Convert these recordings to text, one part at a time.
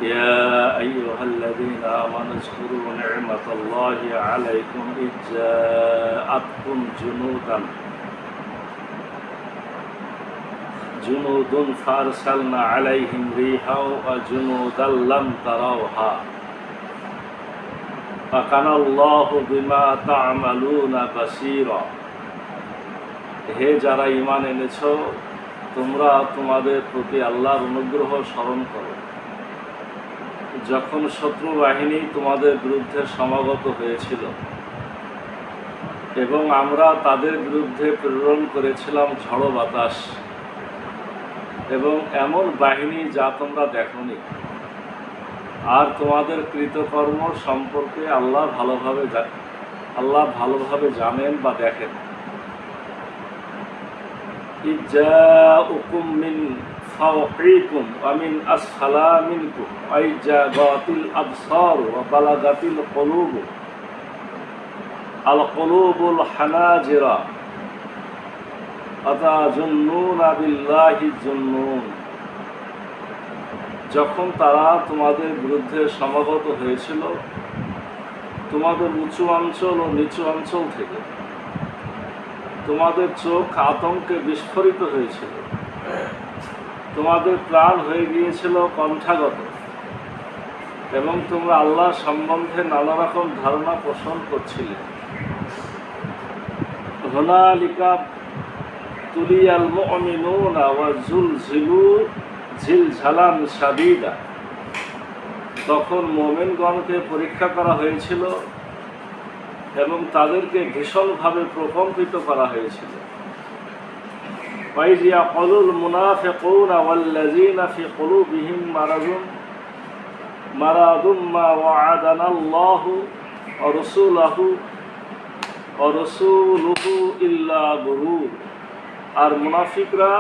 يا أيها الذين آمنوا اذكروا نعمة الله عليكم إذ جاءتكم جنود فأرسلنا عليهم ريحا وجنودا لم تروها وكان الله بما تعملون بصيرا। হে যারা ঈমান এনেছো, তোমরা তোমাদের প্রতি আল্লাহর অনুগ্রহ স্মরণ করো যখন শত্রু বাহিনী তোমাদের বিরুদ্ধে সমাগত হয়েছিল এবং আমরা তাদের বিরুদ্ধে প্রেরণ করেছিলাম ঝড়ো বাতাস এবং এমন বাহিনী যা তোমরা দেখোনি। আর তোমাদের কৃতকর্ম সম্পর্কে আল্লাহ ভালোভাবে জানেন বা দেখেন। إذ جاءكم من فوقكم ومن أسفل منكم وإذ زاغت الأبصار وبلغت القلوب الحناجر وتظنون بالله الظنون। যখন তারা তোমাদের বিরুদ্ধে সমাগত হয়েছিল তোমাদের উঁচু অঞ্চল ও নিচু অঞ্চল থেকে, তোমাদের চোখ আতঙ্কে বিস্ফোরিত হয়েছিল, তোমাদের প্রাণ হয়ে গিয়েছিল কণ্ঠাগত এবং তোমরা আল্লাহ সম্বন্ধে নানা রকম ধারণা পোষণ করছিলে। হুনালিকা তুলিয়াল মুমিনুনা ওয়া যুলজিলু জিলঝালান শাদীদা। তখন মুমিনগণকে পরীক্ষা করা হয়েছিল এবং তাদেরকে ভীষণভাবে প্রকম্পিত করা হয়েছিল। وَإِذْ يَقُولُ الْمُنَافِقُونَ وَالَّذِينَ فِي قُلُوبِهِم مَرَضٌ مَّا وَعَدَنَا اللَّهُ وَرَسُولُهُ إِلَّا غُرُورًا। আর মুনাফিকরা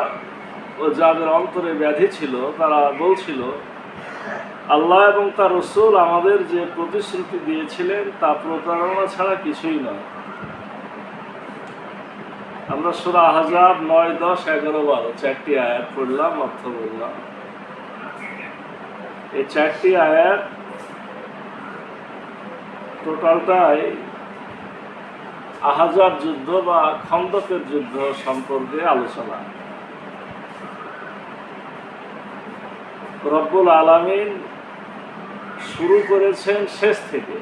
ও যাদের অন্তরে ব্যাধি ছিল তারা বলছিল, আল্লাহ এবং তার রাসূল আমাদের যে প্রতিশ্রুতি দিয়েছিলেন তা প্রতারণা ছাড়া কিছুই নয়। আমরা সূরা আহজাব 9, 10, 11, 12 চারটি আয়াত পড়লাম, অর্থ বললাম। এই চারটি আয়াত টোটালটাই আহজাব যুদ্ধ বা খন্দকের যুদ্ধ সম্পর্কে আলোচনা। রব্বুল আলামিন শুরু করেছেন শেষ থেকে।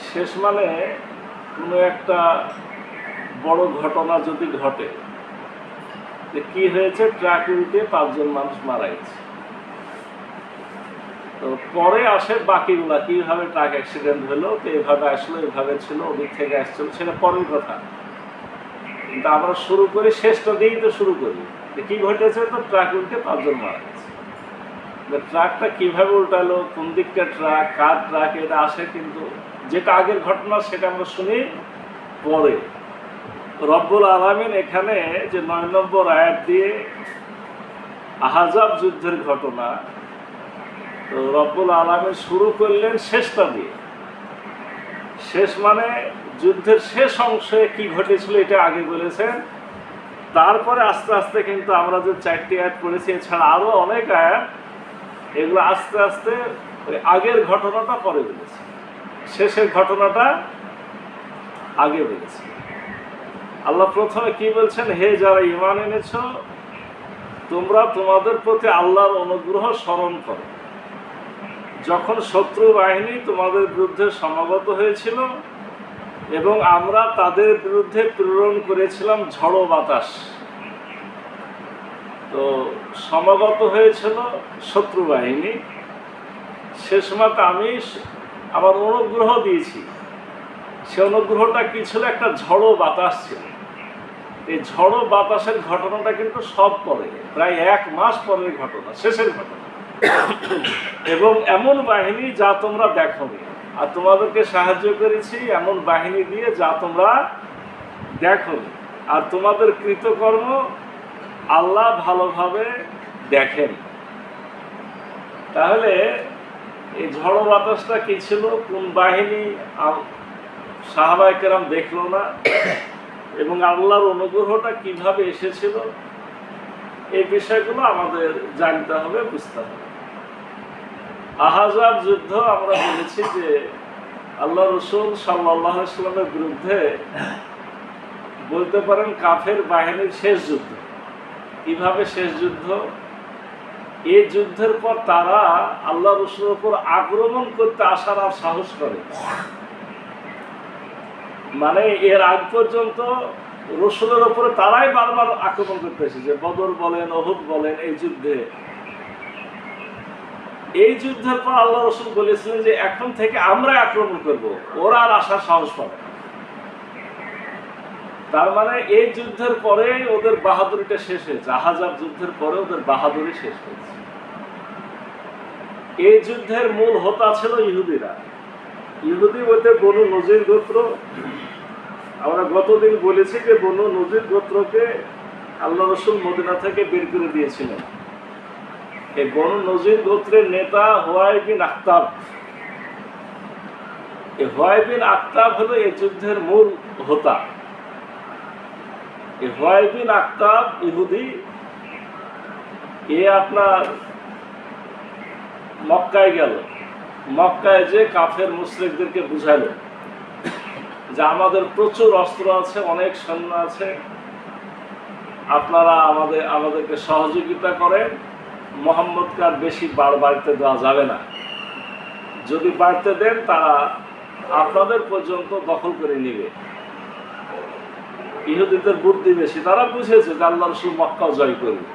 শেষ মানে কোনো একটা বড় ঘটনা যদি ঘটে, যে কি হয়েছে, ট্রাক উল্টে 5 জন মানুষ মারা গেছে, তো পরে আসে বাকিগুলা কিভাবে ট্রাক অ্যাক্সিডেন্ট হলো, তো এভাবে আসলো, এভাবে ছিল, ওদিক থেকে আসছিল, সেটা পরের কথা। কিন্তু আমরা শুরু করি শেষটা দিয়েই তো শুরু করি, কি ঘটেছে, তো ট্রাক উল্টে 5 জন মারা গেছে। ট্রাকটা কিভাবে উল্টালো, কোন দিকটা ট্রাক, কার ট্রাক, এটা আসে, কিন্তু যেটা আগের ঘটনা সেটা আমরা শুনি পরে। রব্বুল আলামিন এখানে যে 9 নম্বর আয়াত দিয়ে আহজাব যুদ্ধের ঘটনা, তো রব্বুল আলামিন শুরু করলেন শেষটা দিয়ে। শেষ মানে যুদ্ধের শেষ অংশে কি ঘটেছিল এটা আগে বলেছেন, তারপরে আস্তে আস্তে কিন্তু আমরা যে 4টি আয়াত পড়েছি এছাড়া আরো অনেক আয়াত, এগুলো আস্তে আস্তে ওই আগের ঘটনাটা পরে বলেছে, শেষের ঘটনাটা আগে বলেছে। আল্লাহ প্রথমে কি বলছেন, হে যারা ঈমান এনেছো, তোমরা তোমাদের প্রতি আল্লাহর অনুগ্রহ স্মরণ করো যখন শত্রু বাহিনী তোমাদের বিরুদ্ধে সমাগত হয়েছিল এবং আমরা তাদের বিরুদ্ধে প্রেরণ করেছিলাম ঝড়ো বাতাস। তো সমাগত হয়েছিল শত্রু বাহিনী, সে সময় আমি আমার অনুগ্রহ দিয়েছি। সে অনুগ্রহটা কি ছিল, একটা ঝড়ো বাতাস ছিল। এই ঝড়ো বাতাসের ঘটনাটা কিন্তু সব পরে, প্রায় 1 মাস পরের ঘটনা, শেষের ঘটনা। এবং এমন বাহিনী যা তোমরা দেখোনি, আর তোমাদেরকে সাহায্য করেছি এমন বাহিনী দিয়ে যা তোমরা দেখোনি, আর তোমাদের কৃতকর্ম আল্লাহ ভালোভাবে দেখেন। তাহলে এই ঝড়ো বাতাসটা কি ছিল, কোন বাহিনী সাহাবায়ে কেরাম দেখলো না, এবং আল্লাহর অনুগ্রহটা কিভাবে এসেছিল, এই বিষয়গুলো আমাদের জানতে হবে, বুঝতে হবে। আহজাব যুদ্ধ আমরা বলেছি যে আল্লাহ রসুল সাল্লাল্লাহু আলাইহি ওয়াসাল্লামের বিরুদ্ধে বলতে পারেন কাফের বাহিনীর শেষ যুদ্ধ। কিভাবে শেষ যুদ্ধ? এই যুদ্ধের পর তারা আল্লাহ রসুলের উপর আক্রমণ করতে আসার আর সাহস করে। মানে এর আগ পর্যন্ত রসুলের উপরে তারাই বারবার আক্রমণ করতে এসেছে, বদর বলেন, উহুদ বলেন। এই যুদ্ধের পর আল্লাহ রসুল বলেছিলেন যে এখন থেকে আমরাই আক্রমণ করব, ওরা আর আসার সাহস পাবে। তার মানে এই যুদ্ধের পরে ওদের বাহাদুরিটা শেষ হয়েছে। আহজাব যুদ্ধের পরে ওদের বাহাদুরি শেষ হয়েছে। এই যুদ্ধের মূল হোতা ছিল ইহুদিরা। ইহুদি বলতে বনু নজির গোত্র। আমরা গতদিন বলেছি যে বনু নজির গোত্রকে আল্লাহ রসুল মদিনা থেকে বের করে দিয়েছিলেন। এই বনু নজির গোত্রের নেতা হুয়াই বিন আখতাব। এই হুয়াই বিন আখতাব হলো এই যুদ্ধের মূল হোতা। এই হুয়াই বিন আখতাব ইহুদি, আপনার মক্কায় গেল। মক্কায় যে কাফের মুশরিকদেরকে বুঝাইলো যে আমাদের প্রচুর অস্ত্র আছে, অনেক সৈন্য আছে, আপনারা আমাদেরকে সহযোগিতা করেন। মুহাম্মদকে আর বেশি বাড়তে দেওয়া যাবে না। যদি বাড়তে দেন তারা আপনাদের পর্যন্ত দখল করে নেবে। ইহুদিদের বুদ্ধি বেশি, তারা বুঝেছে যে আল্লাহ রসুল মক্কা জয় করবে।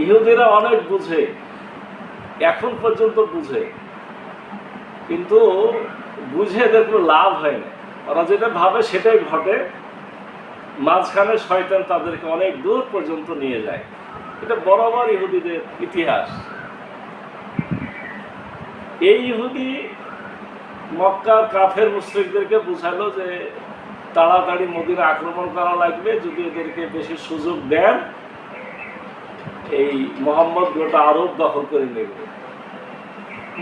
ইহুদিরা অনেক বুঝে, এখন পর্যন্ত বুঝে, কিন্তু বুঝে দেখলো লাভ হয় না। ওরা যেটা ভাবে সেটাই ঘটে। মাঝখানে শয়তান তাদেরকে অনেক দূর পর্যন্ত নিয়ে যায়। এটা বরাবর ইহুদিদের ইতিহাস। এই ইহুদি মক্কার কাফের মুশরিকদেরকে বুঝালো যে তাড়াতাড়ি মদিনা আক্রমণ করা লাগবে। যদি এদেরকে বেশি সুযোগ দেন, এই মুহাম্মদ গোটা আরব দখল করে নেবে।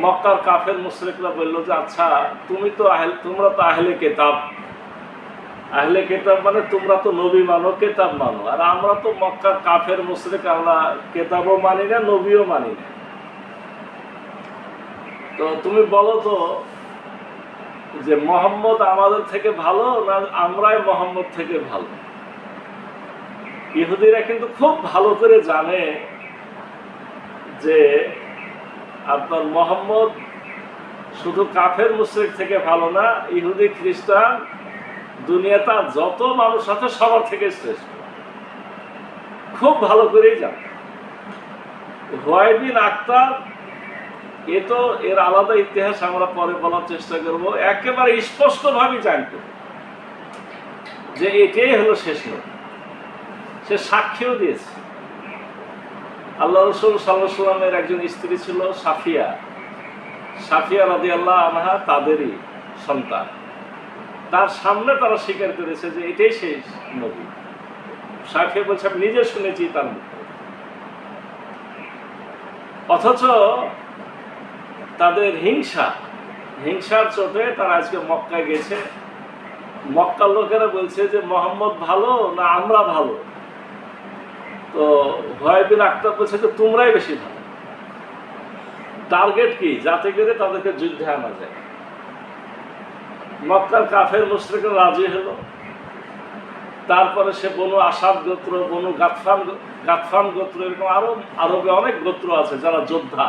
মক্কার কাফের মুশরিকরা বললো যে আচ্ছা, তোমরা তো আহলে কিতাব। আহলে কিতাব মানে তোমরা তো নবী মানো, কিতাব মানো। আর আমরা তো মক্কার কাফের মুশরিক, আমরা কিতাবও মানি না, নবীও মানি না। তো তুমি বলো তো যে মুহাম্মদ আমাদের থেকে ভালো না আমরাই মুহাম্মদ থেকে ভালো? ইহুদিরা কিন্তু খুব ভালো করে জানে যে আপনার মুহাম্মদ শুধু কাফের মুশরিক থেকে ভালো না, ইহুদি খ্রিস্টান দুনিয়াতে যত মানুষ আছে সবার থেকে শ্রেষ্ঠ। খুব ভালো করেই জানে। হুয়াই বিন আখতাব, এর আলাদা ইতিহাস আমরা পরে বলার চেষ্টা করব। একেবারে স্পষ্টভাবে জানত যে এটাই হলো শেষ নবী। সে সাক্ষীও দিয়েছে। আল্লাহ রসুল সাল্লাল্লাহু আলাইহি ওয়াসাল্লামের একজন স্ত্রী ছিল সাফিয়া রাদিয়াল্লাহু আনহা, তাদেরই সন্তান। তার সামনে তারা স্বীকার করেছে যে এটাই শেষ নবী। সাফিয়া বলছে আমি নিজে শুনেছি তার মুখে। অথচ তাদের হিংসার চোটে তারা আজকে মক্কায় গেছে। মক্কার লোকেরা বলছে যে মুহাম্মদ ভালো না আমরা ভালো? তো হুয়াই বিন আখতাব বলছে যে তোমরাই বেশি ভালো। টার্গেট কি? যাতে করে তাদেরকে যুদ্ধে আনা যায়। মক্কার কাফের মুশরিকরা রাজি হলো। তারপরে সে বনু আসাদ গোত্র, বনু গাতফান গোত্র, এরকম আরবে অনেক গোত্র আছে যারা যোদ্ধা,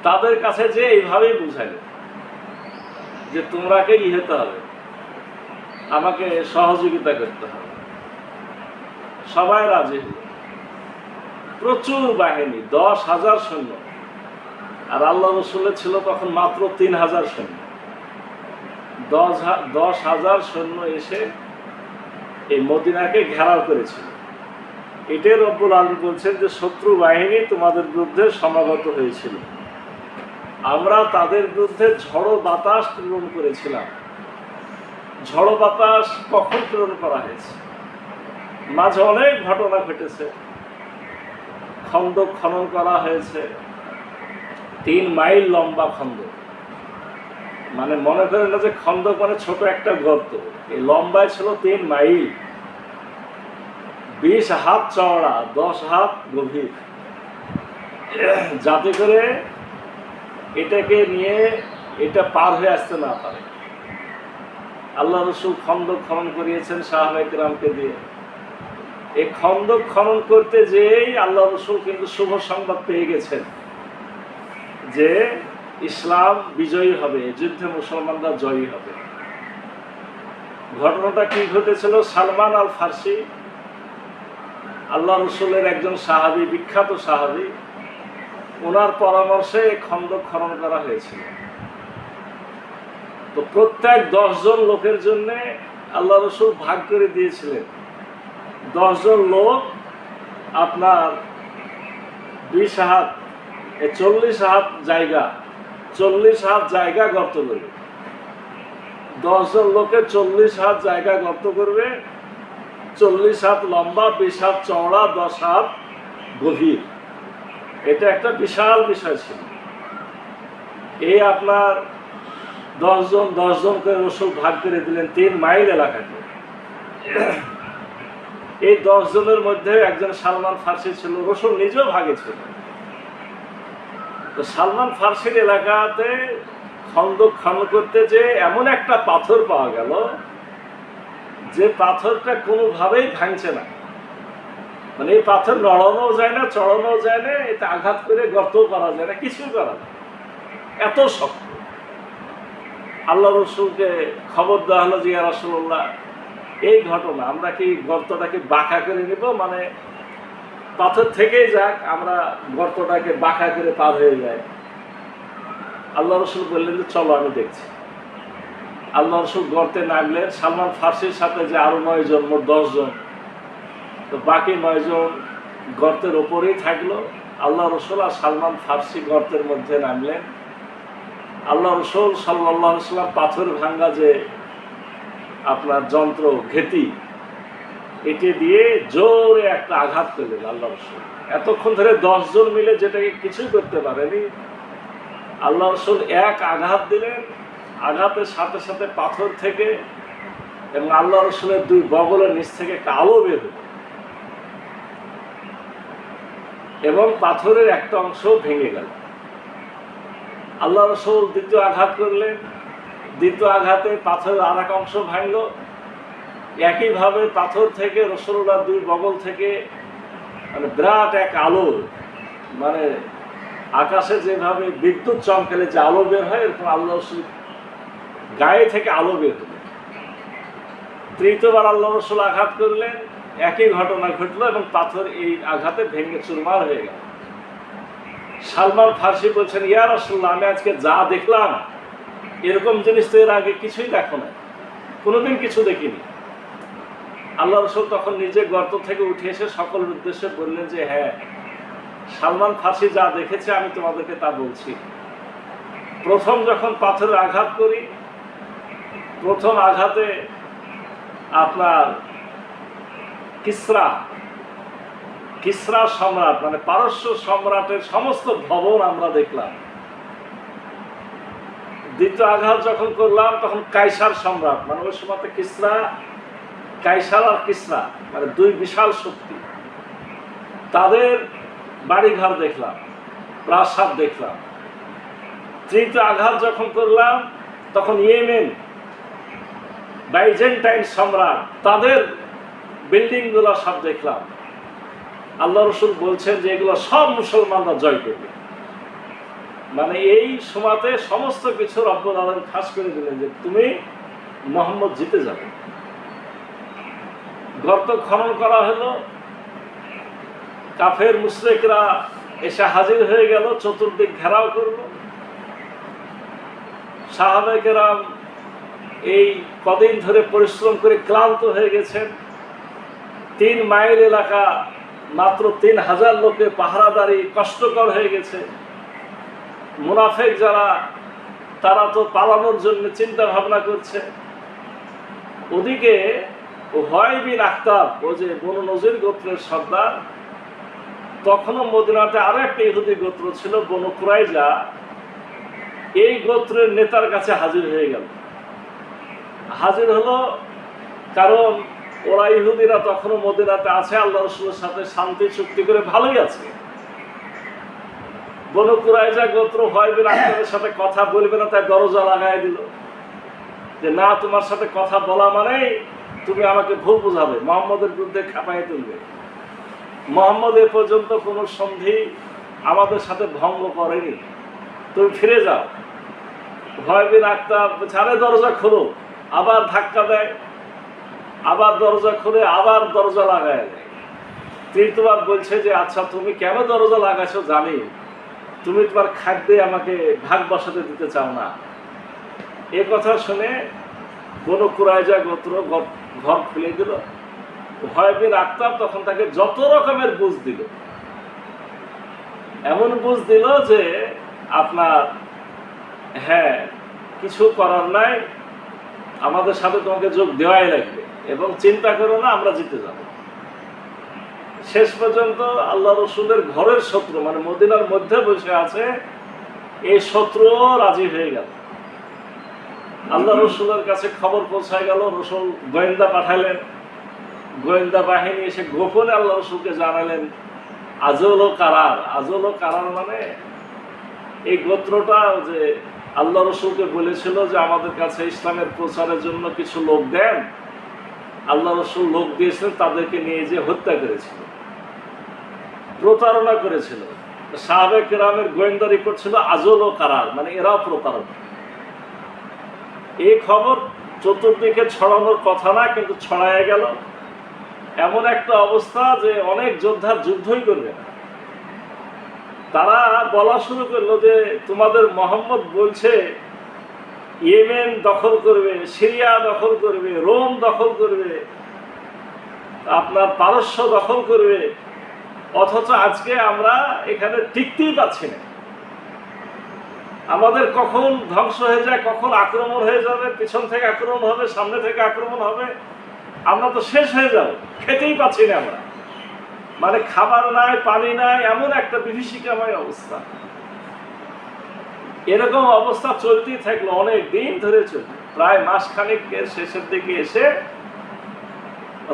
তাদের কাছে যে এইভাবেই বুঝাইল যে তোমরাকে হতে হবে, আমাকে সহযোগিতা করতে হবে। সবাই রাজি হল। প্রচুর বাহিনী, 10,000 সৈন্য। আর আল্লাহ রসুলের ছিল তখন মাত্র 3,000 সৈন্য। 10,000 সৈন্য এসে এই মদিনাকে ঘেরাও করেছিল। এটাই রব্বুল আলামিন বলছেন যে শত্রু বাহিনী তোমাদের বিরুদ্ধে সমাগত হয়েছিল। আমরা তাদের বিরুদ্ধে ঝড়ো বাতাস প্রেরণ করেছিলাম। ঝড়ো বাতাস কখন প্রেরণ করা হয়েছে? মাঝে অনেক ঘটনা ঘটেছে। খন্দক খনন করা হয়েছে, 3 মাইল লম্বা খন্দক। মানে মনে করেন না যে খন্দক মানে ছোট একটা গর্ত, এই লম্বায় ছিল 3 মাইল, 20 হাত চওড়া, 10 হাত গভীর। যাতে করে এটাকে নিয়ে এটা পার হয়ে আসতে না পারে। আল্লাহ রসুল খন্দক খনন করিয়েছেন সাহাবায়ে কেরামকে দিয়ে। এই খন্দক খনন করতে যেই আল্লাহ রসুল কিন্তু শুভ সংবাদ পেয়ে গেছেন যে ইসলাম বিজয়ী হবে, যুদ্ধে মুসলমানরা জয়ী হবে। ঘটনাটা কি ঘটেছিল? সালমান আল ফার্সি আল্লাহ রসুলের একজন সাহাবী, বিখ্যাত সাহাবী, ওনার পরামর্শে খন্দক খনন করা হয়েছিল। তো প্রত্যেক 10 জন লোকের জন্য আল্লাহ রসুল ভাগ করে দিয়েছিলেন। 10 জন লোক আপনার 20 হাত 40 হাত জায়গা, 40 হাত জায়গা গর্ত করবে। 10 জন লোকে 40 হাত জায়গা গর্ত করবে, 40 হাত লম্বা, 20 হাত চওড়া, 10 হাত গভীর। এটা একটা বিশাল বিষয় ছিল। এই আপনার 10 জন করে রসুল ভাগ করে দিলেন 3 মাইল এলাকাকে। এই 10 জনের মধ্যে একজন সালমান ফার্সি ছিল, রসুল নিজেও ভাগে ছিল। তো সালমান ফার্সির এলাকাতে খন্দক খনন করতে যে এমন একটা পাথর পাওয়া গেল যে পাথরটা কোনোভাবেই ভাঙছে না। মানে এই পাথর নড়ানো যায় না, চড়ানো যায় না, এটা আঘাত করে গর্ত করা যায় না, কিছুই করা যায় না, এত শক্ত। আল্লাহ রসুলকে খবর দেওয়া হলো যে ইয়া রাসূলুল্লাহ, এই ঘটনা, আমরা কি গর্তটাকে বাঁকা করে নেব? মানে পাথর থেকেই যাক, আমরা গর্তটাকে বাঁকা করে পার হয়ে যায়। আল্লাহ রসুল বললেন যে চলো আমি দেখছি। আল্লাহ রসুল গর্তে নামলেন, সালমান ফার্সির সাথে যে আরো 9 জন, মোট 10 জন, তো বাকি 9 জন গর্তের ওপরেই থাকলো। আল্লাহ রসুল আর সালমান ফার্সি গর্তের মধ্যে নামলেন। আল্লাহ রসুল সাল্লাল্লাহু আলাইহি ওয়াসাল্লাম পাথর ভাঙ্গা যে আপনার যন্ত্র ঘেটি, এটি দিয়ে জোরে একটা আঘাত করলেন আল্লাহ রসুল। এতক্ষণ ধরে 10 জন মিলে যেটাকে কিছুই করতে পারেনি, আল্লাহ রসুল এক আঘাত দিলেন। আঘাতের সাথে সাথে পাথর থেকে এবং আল্লাহ রসুলের 2 বগলের নিচ থেকে একটা আলো বের হল এবং পাথরের একটা অংশ ভেঙে গেল। আল্লাহ রসুল দ্বিতীয় আঘাত করলেন, দ্বিতীয় আঘাতে পাথরের আর এক অংশ ভাঙল। একইভাবে পাথর থেকে রসুলুল্লাহ 2 বগল থেকে মানে বিরাট এক আলো, মানে আকাশে যেভাবে বিদ্যুৎ চমকালে যে আলো বের হয়, এরকম আল্লাহ রসুল গায়ে থেকে আলো বের হল। তৃতীয়বার আল্লাহ রসুল আঘাত করলেন, একই ঘটনা ঘটলো এবং পাথর এই আঘাতে ভেঙে চুরমার হয়ে গেল। সালমান ফার্সি বলছেন, ইয়া রাসূলুল্লাহ, আমি আজকে যা দেখলাম এরকম জিনিস তো এর আগে কিছুই দেখো না, কোনোদিন কিছু দেখিনি। আল্লাহ রসুল তখন নিজে গর্ত থেকে উঠে এসে সকলের উদ্দেশ্যে বললেন যে হ্যাঁ, সালমান ফার্সি যা দেখেছে আমি তোমাদেরকে তা বলছি। প্রথম যখন পাথরের আঘাত করি, প্রথম আঘাতে আপনার কিসরা সম্রাট, মানে পারস্য সম্রাটের সমস্ত ভবন আমরা দেখলাম। দ্বিতীয় আঘাত যখন করলাম তখন কাইসার সম্রাট, মানে ওই সময় কাইসার আর কিসরা, মানে 2 বিশাল শক্তি, তাদের বাড়িঘর দেখলাম, প্রাসাদ দেখলাম। তৃতীয় আঘাত যখন করলাম তখন ইয়েমেন বাইজেন্টাইন সম্রাট, তাদের বিল্ডিংগুলো সব দেখলাম। আল্লাহ রসুল বলছেন যে এগুলো সব মুসলমানরা জয় করবে। মানে এই সময়তে সমস্ত কিছু রব্বুল আলামিন খাস করে দিলেন যে তুমি মুহাম্মদ জিতে যাবে। গর্ত খনন করা হলো, কাফের মুশরিকরা এসে হাজির হয়ে গেল, চতুর্দিক ঘেরাও করলো। সাহাবায়ে কেরাম এই কদিন ধরে পরিশ্রম করে ক্লান্ত হয়ে গেছেন। 3 মাইল এলাকা, মাত্র 3000 লোকে পাহারাদারি কষ্টকর হয়ে গেছে। মুনাফিক যারা, তারা তো পালানোর জন্য চিন্তা ভাবনা করছে। ওদিকে হুয়াই বিন আখতাব, ও যে বনু নজির গোত্রের সর্দার, তখনও মদিনাতে আরো একটা ইহুদি গোত্র ছিল বনু কুরাইজা, এই গোত্রের নেতার কাছে হাজির হয়ে গেল। হাজির হলো কারণ ওরা ইহুদিরা তখনও মদিনাতে আছে, আল্লাহ রসুলের সাথে শান্তি চুক্তি করে ভালোই আছে। বনু কুরাইজা গোত্র ভয় বিন আখতারের সাথে কথা বলবে না, তাই দরজা লাগাই দিল যে না, তোমার সাথে কথা বলা মানে তুমি আমাকে ভুল বুঝাবে, মোহাম্মদের বিরুদ্ধে খাপাই তুলবে। মোহাম্মদ এ পর্যন্ত কোনো সন্ধি আমাদের সাথে ভঙ্গ করেনি, তুমি ফিরে যাও। ভয় বিন আখতার ছাড়ে দরজা খোলো, আবার ধাক্কা দেয়, আবার দরজা খুলে আবার দরজা লাগায় দেয়। তৃতীয়বার বলছে যে আচ্ছা তুমি কেন দরজা লাগাইছো জানি, তুমি তোমার খাদ্যে আমাকে ভাগ বসাতে দিতে চাও না। এ কথা শুনে বনু কুরাইজা গোত্র ঘর খুলে দিল। ভয় বিন আখতার তখন তাকে যত রকমের বুঝ দিল, এমন বুঝ দিল যে আপনার হ্যাঁ কিছু করার নাই, আমাদের সাথে তোমাকে যোগ দেওয়াই লাগবে এবং চিন্তা করো না, আমরা জিতে যাব। শেষ পর্যন্ত আল্লাহ রসুলের ঘরের শত্রু মানে মদিনার মধ্যে বসে আছে এই শত্রুও রাজি হয়ে গেল। আল্লাহ রসুলের কাছে খবর পৌঁছায় গেল, রসুল গোয়েন্দা পাঠালেন, গোয়েন্দা বাহিনী এসে গোপনে আল্লাহ রসুলকে জানালেন আজল ও কারার। আজল ও কারার মানে এই গোত্রটা যে আল্লাহ রসুলকে বলেছিল যে আমাদের কাছে ইসলামের প্রচারের জন্য কিছু লোক দেন, আল্লাহ রসুল লোক দিয়েছিলেন, তাদেরকে নিয়ে যে হত্যা করেছিল, প্রতারণা করেছিল। সাহাবে কেরামের গোয়েন্দা রিপোর্ট ছিল আজল ও কারার মানে এরাও প্রতারক। এই খবর চতুর্দিকে ছড়ানোর কথা না, কিন্তু ছড়ায় গেল। এমন একটা অবস্থা যে অনেক যোদ্ধার যুদ্ধই করবে না। তারা বলা শুরু করলো যে তোমাদের মোহাম্মদ বলছে ইয়েমেন দখল করবে, সিরিয়া দখল করবে, রোম দখল করবে, আপনার পারস্য দখল করবে, অথচ আজকে আমরা এখানে টিকতেই পাচ্ছি না। আমাদের কখন ধ্বংস হয়ে যায়, কখন আক্রমণ হয়ে যাবে, পিছন থেকে আক্রমণ হবে, সামনে থেকে আক্রমণ হবে, আমরা তো শেষ হয়ে যাব, খেতেই পাচ্ছি না আমরা। মানে খাবার নাই, পানি নাই, এমন একটা বিভীষিকাময় অবস্থা। এরকম অবস্থা চলতেই থাকলো, অনেক দিন ধরে চলবে। প্রায় মাসখানেকের শেষের দিকে এসে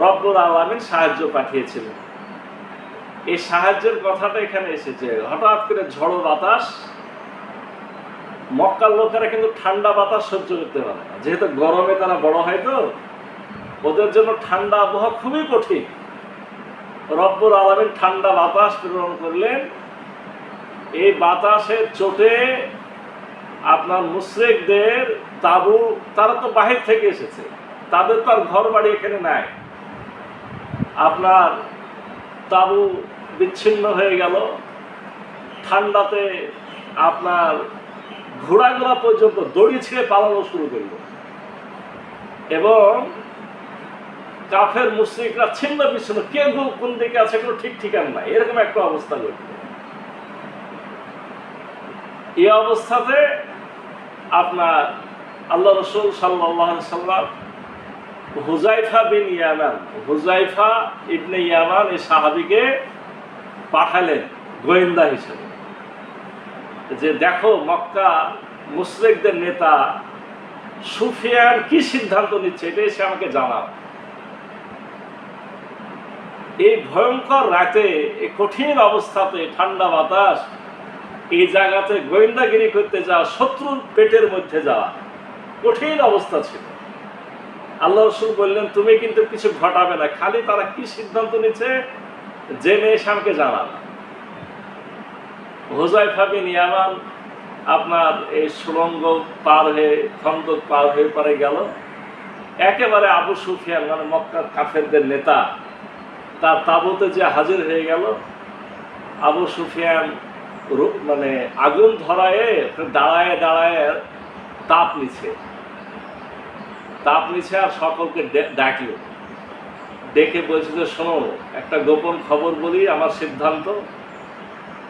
রব্বুল আলামিন সাহায্য পাঠিয়েছিলেন। এই সাহায্যের কথাটা এখানে এসেছে। হঠাৎ করে ঝড়ো বাতাস, মক্কার লোকেরা কিন্তু ঠান্ডা বাতাস সহ্য করতে পারে না, যেহেতু গরমে তারা বড় হয়, তো ওদের জন্য ঠান্ডা আবহাওয়া খুবই কঠিন। রব্বুল আলামিন ঠান্ডা বাতাস প্রেরণ করলেন। এই বাতাসের চোটে আপনার মুশরিকদের তাবু, তারা তো বাহির থেকে এসেছে, তাদের তো আর ঘর বাড়ি এখানে নাই, আপনার তাবু বিচ্ছিন্ন হয়ে গেল। ঠান্ডাতে আপনার ঘোড়াগুলা পর্যন্ত দড়ি ছিঁড়ে পালানো শুরু করল এবং কাফের মুশরিকরা ছিন্ন বিচ্ছিন্ন, কে কোন দিকে আছে কোনো ঠিক ঠিকানা নাই, এরকম একটা অবস্থা ঘটল। এই অবস্থাতে আপনার আল্লাহ রসুল সাল্লাল্লাহু আলাইহি সাল্লাম হুযায়ফা বিন ইয়ামান, হুযায়ফা ইবনে ইয়ামান এই সাহাবীকে পাঠালেন গোয়েন্দা হিসেবে, যে দেখো মক্কা মুশরিকদের নেতা সুফিয়ান কি সিদ্ধান্ত নিচ্ছে, এটা এসে আমাকে জানাও। এই ভয়ঙ্কর রাতে, এই কঠিন অবস্থাতে, ঠান্ডা বাতাস, এই জায়গাতে গোয়েন্দাগিরি করতে যাওয়া, শত্রুর পেটের মধ্যে যাওয়া, কঠিন অবস্থা ছিল। আল্লাহ রসুল বললেন তুমি কিন্তু কিছু ঘটাবে না, খালি তারা কি সিদ্ধান্ত নিচ্ছে জেনে এসে আমাকে জানাবে। হুযায়ফা বিন ইয়ামান আপনার এই সুড়ঙ্গ পার হয়ে, খন্দক পার হয়ে পারে গেল, একেবারে আবু সুফিয়ান মানে মক্কার কাফেরদের নেতা তার তাঁবুতে যে হাজির হয়ে গেল। আবু সুফিয়ান মানে আগুন ধরায় দাঁড়ায় দাঁড়ায় তাপ নিচ্ছে আর সকলকে ডাকলো, ডেকে বলছিল শোনো একটা গোপন খবর বলি, আমার সিদ্ধান্ত,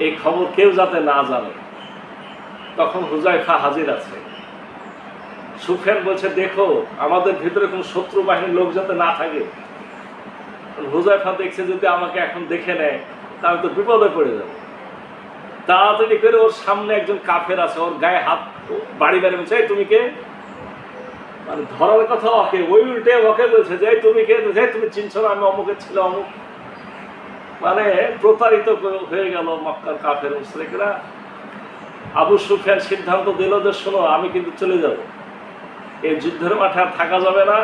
এই খবর কেউ যাতে না জানে। তখন হুযায়ফা হাজির আছে। সুফিয়ান বলছে দেখো আমাদের ভিতরে কোনো শত্রু বাহিনীর লোক যাতে না থাকে। হুযায়ফা দেখছে যদি আমাকে এখন দেখে নেয় তাহলে তো বিপদে পড়ে যাবে। তাড়াতাড়ি করে ওর সামনে একজন কাফের আছে, ওর গায়ে হাত বাড়ি বাড়ি বলছে তুমি কে, মানে ধরার কথা ওকে, ওই উল্টে ওকে বলছে যে তুমি কে, তুমি চিনছো না আমি অমুকের ছিল অমুক। মানে প্রতারিত হয়ে গেল মক্কার কাফের মুশরিকরা। আবু সুফিয়ান সিদ্ধান্ত দিল যে শোনো, আমি কিন্তু চলে যাব, এই যুদ্ধের মাঠে আর থাকা যাবে না,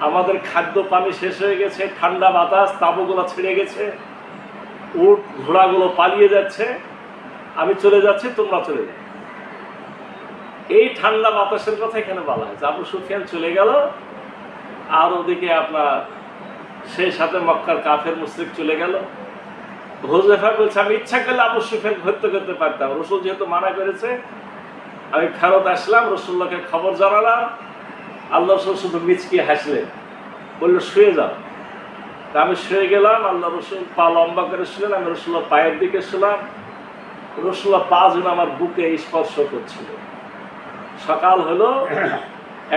আমাদের খাদ্য পানি শেষ হয়ে গেছে, ঠান্ডা বাতাস, তাঁবুগুলো ছিঁড়ে গেছে, উট ঘোড়াগুলো পালিয়ে যাচ্ছে, আমি চলে যাচ্ছি, তোমরা চলে যাও। এই ঠান্ডা বাতাসের কথা এখানে বলা হয়েছে। আবু সুফিয়ান চলে গেল, আর ওদিকে আপনার সেই সাথে মক্কার কাফের মুশরিক চলে গেল। হুযায়ফা বলছে আমি ইচ্ছা করলে আবু সুফিয়ান হত্যা করতে পারতাম, রসুল যেহেতু মানা করেছে, আমি ফেরত আসলাম, রসুল্লাহকে খবর জানালাম। আল্লাহ রসুল শুধু মিচকি হাসলেন, বললো শুয়ে যাও। তা আমি শুয়ে গেলাম, আল্লাহ রসুল পা লম্বা করে শুলেন, আমি রসুল্লাহ পায়ের দিকে শুলাম, রসুল্লাহ পা যেন আমার বুকে স্পর্শ করছিল। সকাল হলো,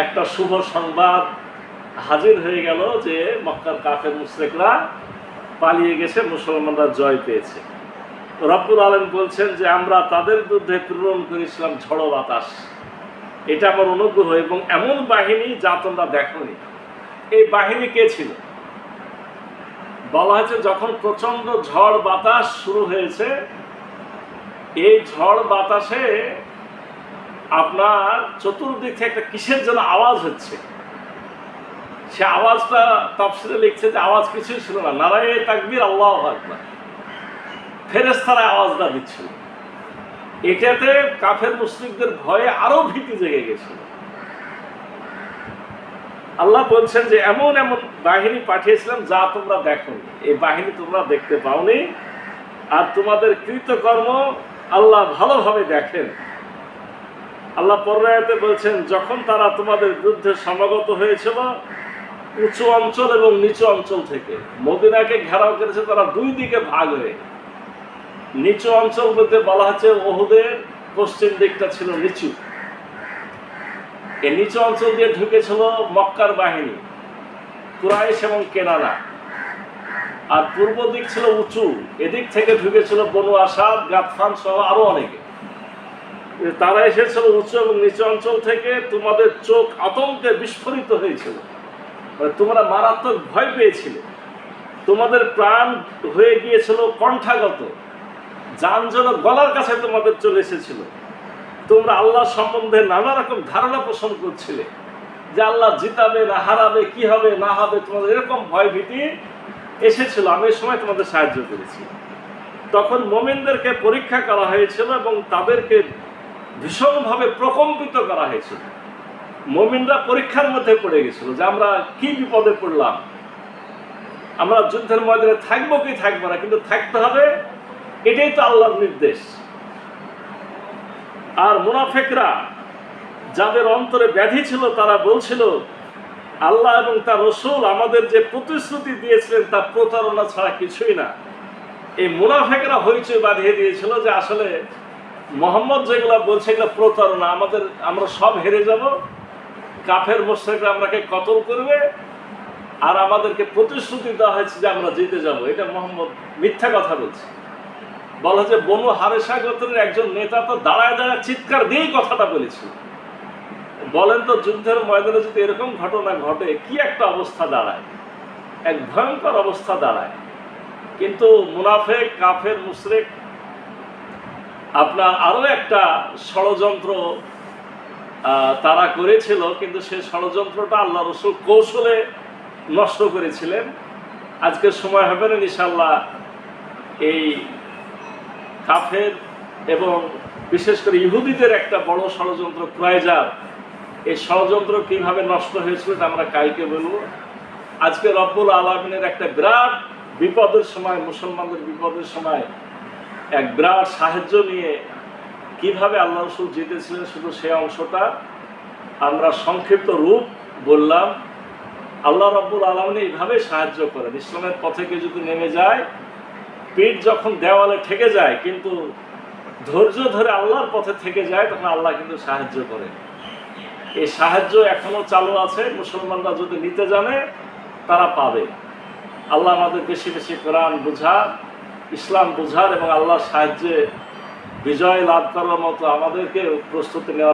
একটা শুভ সংবাদ হাজির হয়ে গেল যে মক্কার কাফের মুশরিকরা পালিয়ে গেছে, মুসলমানরা জয় পেয়েছে। রব্বুল আলামিন বলছেন যে আমরা তাদের বিরুদ্ধে প্রেরণ করেছিলাম ঝড়ো বাতাস, এটা আমার অনুগ্রহ, এবং এমন বাহিনী যা তোমরা দেখোনি। এই বাহিনী কে ছিল? বলা হয়েছে যখন প্রচন্ড ঝড় বাতাস শুরু হয়েছে, এই ঝড় বাতাসে আপনার চতুর্দিক থেকে একটা কিসের যেন আওয়াজ হচ্ছে। সে আওয়াজটা তাফসীরে লিখছে যে আওয়াজ কিছুই ছিল না, নারায়ে তাকবীর, আল্লাহু আকবার, ফেরেশতারা আওয়াজটা দিচ্ছিল। এটাতে কাফের মুশরিকদের ভয়ে আরো ভীতি জেগে গেছিল। আল্লাহ বলছেন যে এমন এমন বাহিনী পাঠিয়েছিলাম যা তোমরা দেখোনি, এই বাহিনী তোমরা দেখতে পাওনি, আর তোমাদের কৃতকর্ম আল্লাহ ভালোভাবে দেখেন। আল্লাহ পরের আয়াতে বলছেন যখন তারা তোমাদের বিরুদ্ধে সমাগত হয়েছিল উঁচু অঞ্চল এবং নিচু অঞ্চল থেকে, মদিনাকে ঘেরাও করেছে তারা দুই দিকে ভাগ হয়ে। নিচু অঞ্চল বলতে বলা হচ্ছে উহুদের পশ্চিম দিকটা ছিল নিচু, এই নিচু অঞ্চল দিয়ে ঢুকেছিল মক্কার বাহিনী, কুরাইশ এবং কেনানা। আর পূর্ব দিক ছিল উঁচু, এদিক থেকে ঢুকেছিল বনু আসাদ, গাতফান সহ আরো অনেকে। তারা এসেছিল উঁচু এবং নিচু অঞ্চল থেকে। তোমাদের চোখ আতঙ্কে বিস্ফোরিত হয়েছিল, মানে তোমরা মারাত্মক ভয় পেয়েছিলে, তোমাদের প্রাণ হয়ে গিয়েছিল কণ্ঠাগত, যান যেন গলার কাছে তোমাদের চলে এসেছিল। তোমরা আল্লাহ সম্বন্ধে নানা রকম ধারণা পোষণ করছিলে যে আল্লাহ জিতাবে না হারাবে, কি হবে না হবে, তোমাদের এরকম ভয় ভীতি এসেছিল। আমি এই সময় তোমাদের সাহায্য করেছি। তখন মুমিনদেরকে পরীক্ষা করা হয়েছিল এবং তাদেরকে ভীষণভাবে প্রকম্পিত করা হয়েছিল। মুমিনরা পরীক্ষার মধ্যে পড়ে গেছিল যে আমরা কি বিপদে পড়লাম, আমরা যুদ্ধের ময়দানে থাকবো কি থাকবো না, কিন্তু থাকতে হবে, এটাই তো আল্লাহর নির্দেশ। আর মুনাফিকরা যাদের অন্তরে ব্যাধি ছিল তারা বলছিল আল্লাহ এবং তার রাসূল আমাদের যে প্রতিশ্রুতি দিয়েছিলেন তা প্রতারণা ছাড়া কিছুই না। এই মুনাফিকরা হইচই বাঁধিয়ে দিয়েছিল যে আসলে মুহাম্মদ যেগুলো বলছে এগুলো প্রতারণা, আমরা সব হেরে যাব, কাফের মুশরিকরা আমরাকে কতল করবে, আর আমাদেরকে প্রতিশ্রুতি দেওয়া হয়েছে যে আমরা জিতে যাব। এটা মুহাম্মদ মিথ্যা কথা বলছে। বলা যে বনু হারেসা গোত্রের একজন নেতা তো দাঁড়ায় দাঁড়ায় চিৎকার দিয়েই কথাটা বলেছিল। বলেন তো যুদ্ধের ময়দানে যদি এরকম ঘটনা ঘটে কি একটা অবস্থা দাঁড়ায়, এক ভয়ঙ্কর অবস্থা দাঁড়ায়। কিন্তু মুনাফিক কাফের মুশরিক আপনার আরো একটা ষড়যন্ত্র তারা করেছিল, কিন্তু সেই ষড়যন্ত্রটা আল্লাহ রাসূল কৌশলে নষ্ট করেছিলেন। আজকে সময় হবে না ইনশাআল্লাহ এই কাফের এবং বিশেষ করে ইহুদিদের একটা বড় ষড়যন্ত্র ক্রাইজার, এই ষড়যন্ত্র কিভাবে নষ্ট হয়েছিল এটা আমরা কালকে বলবো। আজকে রব্বুল আলামিনের একটা বিরাট বিপদের সময়, মুসলমানদের বিপদের সময় এক বিরাট সাহায্য নিয়ে কিভাবে আল্লাহ রাসূল জিতেছিলেন শুধু সেই অংশটা আমরা সংক্ষিপ্ত রূপ বললাম। আল্লাহ রব্বুল আলামিন এইভাবে সাহায্য করেন। ইসলামের পথে কেউ যদি নেমে যায়, পিঠ যখন দেওয়ালে ঠেকে যায় কিন্তু ধৈর্য ধরে আল্লাহর পথে থেকে যায়, তখন আল্লাহ কিন্তু সাহায্য করেন। এই সাহায্য এখনো চালু আছে, মুসলমানরা যদি নিতে জানে তারা পাবে। আল্লাহ আমাদের বেশি বেশি কোরআন বোঝার, ইসলাম বোঝার এবং আল্লাহর সাহায্যে বিজয় লাভ করার মতো আমাদেরকে প্রস্তুতি নেওয়া